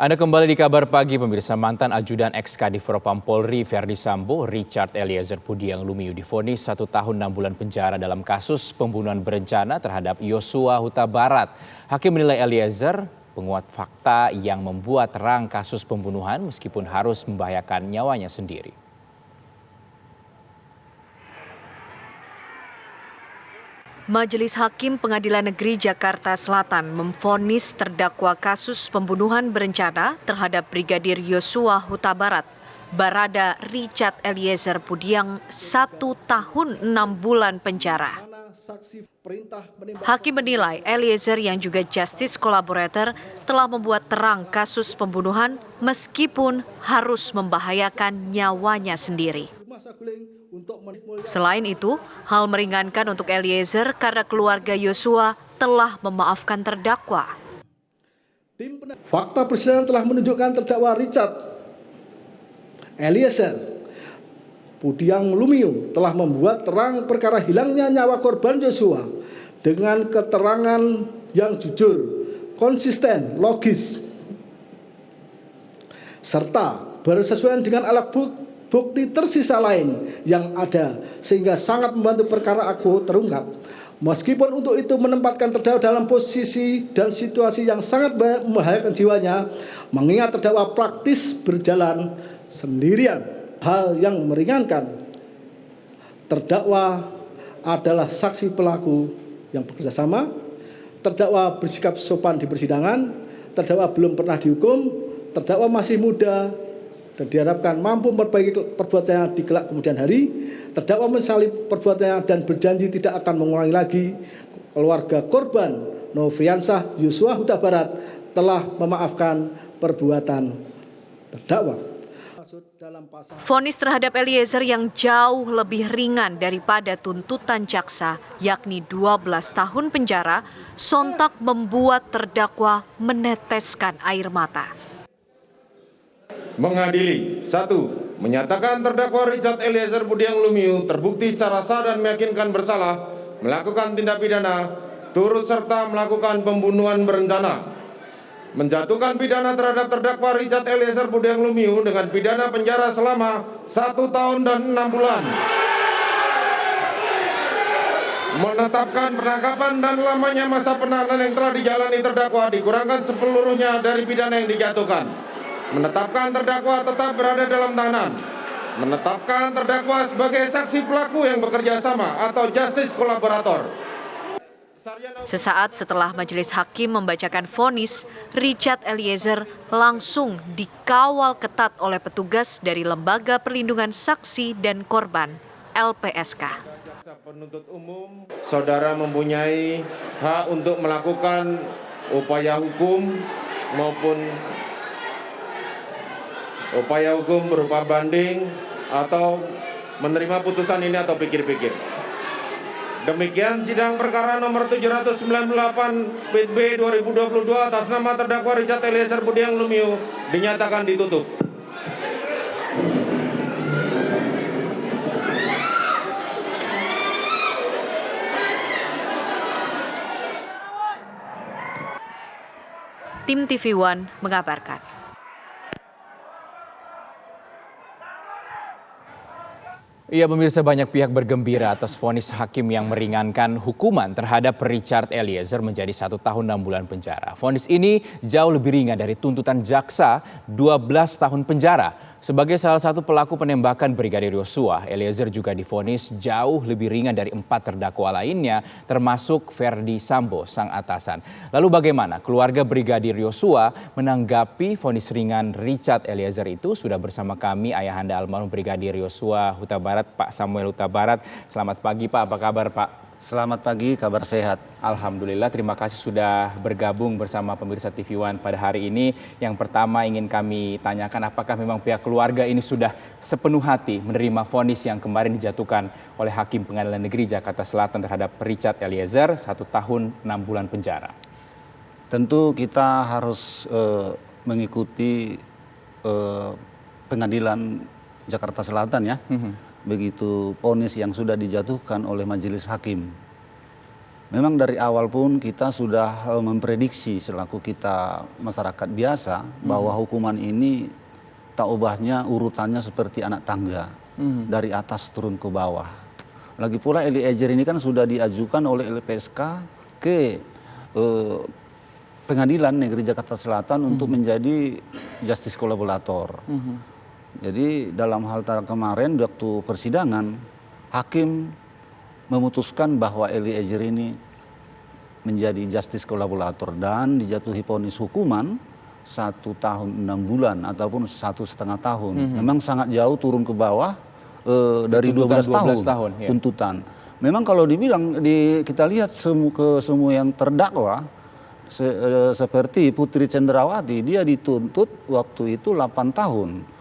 Anda kembali di Kabar Pagi, pemirsa. Mantan ajudan ex-Kadif Propam Polri Verdi Sambo, Richard Eliezer Pudiang Lumiu divonis 1 tahun 6 bulan penjara dalam kasus pembunuhan berencana terhadap Yosua Huta Barat. Hakim menilai Eliezer penguat fakta yang membuat terang kasus pembunuhan meskipun harus membahayakan nyawanya sendiri. Majelis Hakim Pengadilan Negeri Jakarta Selatan memvonis terdakwa kasus pembunuhan berencana terhadap Brigadir Yosua Huta Barat, Barada Richard Eliezer Pudiang 1 tahun 6 bulan penjara. Hakim menilai Eliezer yang juga justice collaborator telah membuat terang kasus pembunuhan meskipun harus membahayakan nyawanya sendiri. Selain itu, hal meringankan untuk Eliezer karena keluarga Yosua telah memaafkan terdakwa. Fakta persidangan telah menunjukkan terdakwa Richard Eliezer Pudiang Lumiu telah membuat terang perkara hilangnya nyawa korban Yosua dengan keterangan yang jujur, konsisten, logis, serta bersesuaian dengan alat bukti tersisa lain yang ada sehingga sangat membantu perkara aku terungkap. Meskipun untuk itu menempatkan terdakwa dalam posisi dan situasi yang sangat membahayakan jiwanya, mengingat terdakwa praktis berjalan sendirian. Hal yang meringankan terdakwa adalah saksi pelaku yang bekerja sama, terdakwa bersikap sopan di persidangan, terdakwa belum pernah dihukum, terdakwa masih muda, dan diharapkan mampu memperbaiki perbuatannya di kelak kemudian hari. Terdakwa menyesali perbuatannya dan berjanji tidak akan mengulangi lagi. Keluarga korban Nofriansah Yosua Huta Barat telah memaafkan perbuatan terdakwa. Vonis terhadap Eliezer yang jauh lebih ringan daripada tuntutan jaksa, yakni 12 tahun penjara, sontak membuat terdakwa meneteskan air mata. Mengadili 1. Menyatakan terdakwa Richard Eliezer Pudiang Lumiu terbukti secara sah dan meyakinkan bersalah melakukan tindak pidana turut serta melakukan pembunuhan berencana, menjatuhkan pidana terhadap terdakwa Richard Eliezer Pudiang Lumiu dengan pidana penjara selama 1 tahun dan 6 bulan, menetapkan penangkapan dan lamanya masa penahanan yang telah dijalani terdakwa dikurangkan sepeluruhnya dari pidana yang dijatuhkan, menetapkan terdakwa tetap berada dalam tahanan, menetapkan terdakwa sebagai saksi pelaku yang bekerja sama atau justice collaborator. Sesaat setelah majelis hakim membacakan vonis, Richard Eliezer langsung dikawal ketat oleh petugas dari Lembaga Perlindungan Saksi dan Korban (LPSK). Penuntut umum, saudara mempunyai hak untuk melakukan upaya hukum maupun upaya hukum berupa banding atau menerima putusan ini atau pikir-pikir. Demikian sidang perkara nomor 798 PB 2022 atas nama terdakwa Richard Eliezer Pudiang Lumiu dinyatakan ditutup. Tim TV One mengabarkan. Iya, pemirsa, banyak pihak bergembira atas vonis hakim yang meringankan hukuman terhadap Richard Eliezer menjadi 1 tahun 6 bulan penjara. Vonis ini jauh lebih ringan dari tuntutan jaksa 12 tahun penjara. Sebagai salah satu pelaku penembakan Brigadir Yosua, Eliezer juga divonis jauh lebih ringan dari 4 terdakwa lainnya, termasuk Verdi Sambo, sang atasan. Lalu bagaimana keluarga Brigadir Yosua menanggapi vonis ringan Richard Eliezer itu? Sudah bersama kami ayahanda almarhum Brigadir Yosua Huta Barat, Pak Samuel Huta Barat. Selamat pagi, Pak. Apa kabar, Pak? Selamat pagi, kabar sehat. Alhamdulillah, terima kasih sudah bergabung bersama pemirsa TV One pada hari ini. Yang pertama ingin kami tanyakan, apakah memang pihak keluarga ini sudah sepenuh hati menerima vonis yang kemarin dijatuhkan oleh Hakim Pengadilan Negeri Jakarta Selatan terhadap Richard Eliezer 1 tahun 6 bulan penjara? Tentu kita harus mengikuti Pengadilan Jakarta Selatan ya. Begitu vonis yang sudah dijatuhkan oleh majelis hakim. Memang dari awal pun kita sudah memprediksi selaku kita masyarakat biasa bahwa hukuman ini tak ubahnya urutannya seperti anak tangga, dari atas turun ke bawah. Lagi pula Eliezer ini kan sudah diajukan oleh LPSK ke Pengadilan Negeri Jakarta Selatan untuk menjadi justice kolaborator. Jadi dalam hal kemarin waktu persidangan, hakim memutuskan bahwa Eliezer ini menjadi justice kolaborator dan dijatuhi vonis hukuman 1 tahun 6 bulan ataupun 1,5 tahun. Memang sangat jauh turun ke bawah dari 12 tahun ya. tuntutan. Memang kalau dibilang kita lihat semua yang terdakwa seperti Putri Cendrawati, dia dituntut waktu itu 8 tahun.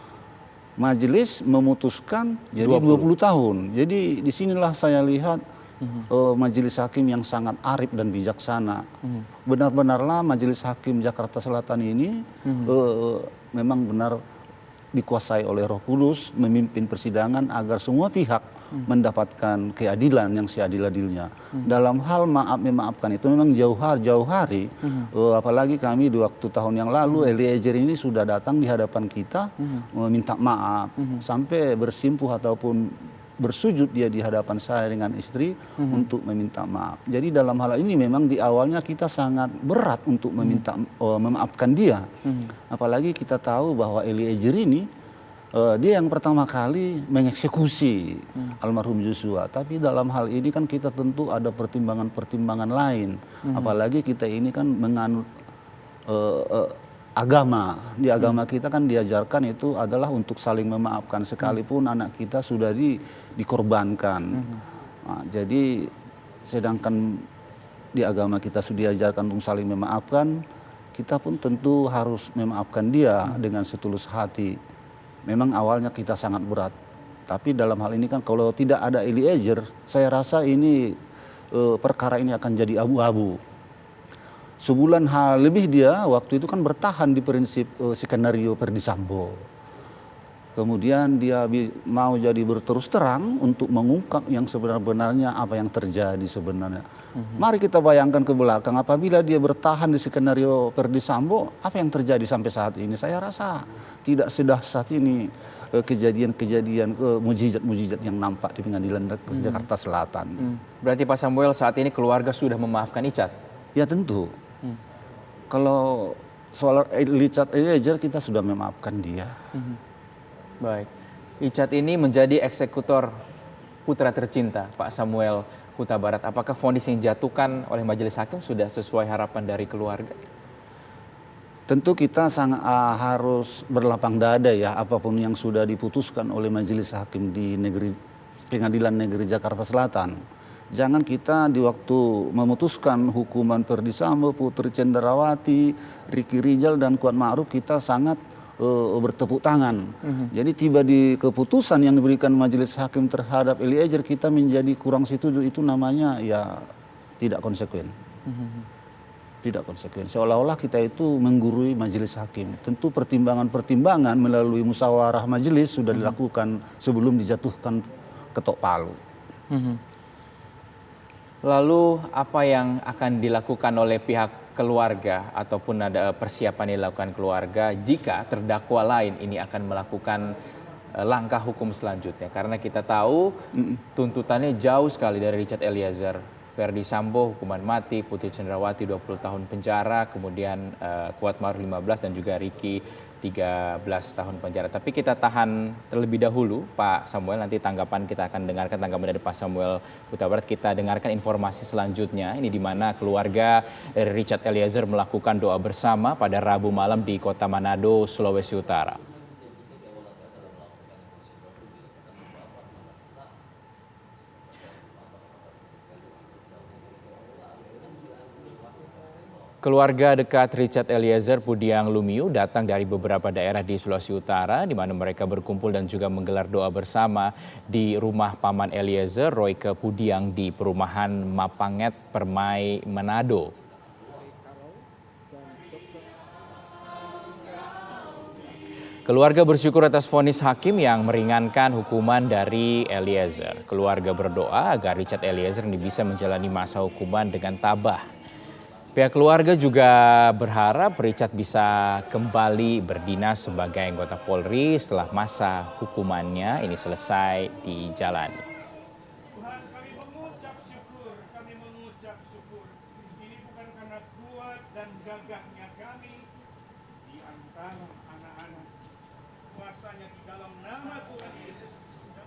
Majelis memutuskan jadi 20 tahun. Jadi disinilah saya lihat majelis hakim yang sangat arif dan bijaksana. Benar-benarlah majelis hakim Jakarta Selatan ini memang benar dikuasai oleh Roh Kudus, memimpin persidangan agar semua pihak mendapatkan keadilan yang seadil-adilnya. Dalam hal memaafkan itu memang jauh hari, apalagi kami di waktu tahun yang lalu Eliezer ini sudah datang di hadapan kita meminta maaf, sampai bersimpuh ataupun bersujud dia di hadapan saya dengan istri untuk meminta maaf. Jadi dalam hal ini memang di awalnya kita sangat berat untuk memaafkan dia. Apalagi kita tahu bahwa Eliezer ini dia yang pertama kali mengeksekusi almarhum Joshua. Tapi dalam hal ini kan kita tentu ada pertimbangan-pertimbangan lain. Apalagi kita ini kan menganut agama. Di agama kita kan diajarkan itu adalah untuk saling memaafkan sekalipun anak kita sudah dikorbankan. Nah, jadi sedangkan di agama kita sudah diajarkan untuk saling memaafkan, kita pun tentu harus memaafkan dia dengan setulus hati. Memang awalnya kita sangat berat, tapi dalam hal ini kan kalau tidak ada Eliezer, saya rasa ini perkara ini akan jadi abu-abu. Sebulan lebih dia waktu itu kan bertahan di prinsip skenario Ferdy Sambo. Kemudian dia mau jadi berterus terang untuk mengungkap yang sebenarnya apa yang terjadi sebenarnya. Mari kita bayangkan ke belakang, apabila dia bertahan di skenario Ferdy Sambo, apa yang terjadi sampai saat ini? Saya rasa tidak sedahsyat ini kejadian-kejadian mujizat-mujizat yang nampak di Pengadilan Jakarta Selatan. Berarti Pak Samuel saat ini keluarga sudah memaafkan Icat? Ya tentu. Kalau soal Richard Eliezer kita sudah memaafkan dia. Baik, Icat ini menjadi eksekutor putra tercinta Pak Samuel Huta Barat. Apakah vonis yang dijatuhkan oleh majelis hakim sudah sesuai harapan dari keluarga? Tentu kita sangat harus berlapang dada ya, apapun yang sudah diputuskan oleh majelis hakim di Pengadilan Negeri Jakarta Selatan. Jangan kita di waktu memutuskan hukuman Ferdy Sambo, Putri Cendrawati, Ricky Rijal dan Kuat Ma'ruf kita sangat bertepuk tangan. Jadi tiba di keputusan yang diberikan majelis hakim terhadap Eliezer kita menjadi kurang setuju, itu namanya ya tidak konsekuen. Tidak konsekuen. Seolah-olah kita itu menggurui majelis hakim. Tentu pertimbangan-pertimbangan melalui musyawarah majelis sudah dilakukan sebelum dijatuhkan ketok palu. Lalu apa yang akan dilakukan oleh pihak keluarga ataupun ada persiapan yang dilakukan keluarga jika terdakwa lain ini akan melakukan langkah hukum selanjutnya? Karena kita tahu tuntutannya jauh sekali dari Richard Eliezer. Ferdy Sambo hukuman mati, Putri Cendrawati 20 tahun penjara, kemudian Kuat Ma'ruf 15 dan juga Ricky 13 tahun penjara. Tapi kita tahan terlebih dahulu Pak Samuel, nanti tanggapan kita akan dengarkan tanggapan dari Pak Samuel Huta Barat. Kita dengarkan informasi selanjutnya, ini di mana keluarga dari Richard Eliezer melakukan doa bersama pada Rabu malam di Kota Manado, Sulawesi Utara. Keluarga dekat Richard Eliezer Pudiang Lumiu datang dari beberapa daerah di Sulawesi Utara di mana mereka berkumpul dan juga menggelar doa bersama di rumah Paman Eliezer, Royke Pudiang di perumahan Mapanget, Permai, Manado. Keluarga bersyukur atas vonis hakim yang meringankan hukuman dari Eliezer. Keluarga berdoa agar Richard Eliezer ini bisa menjalani masa hukuman dengan tabah. Pihak keluarga juga berharap Richard bisa kembali berdinas sebagai anggota Polri setelah masa hukumannya ini selesai dijalani. Tuhan, kami mengucap syukur. Ini bukan karena kuat dan gagahnya kami di antara anak-anak. Kuasanya di dalam nama Tuhan Yesus.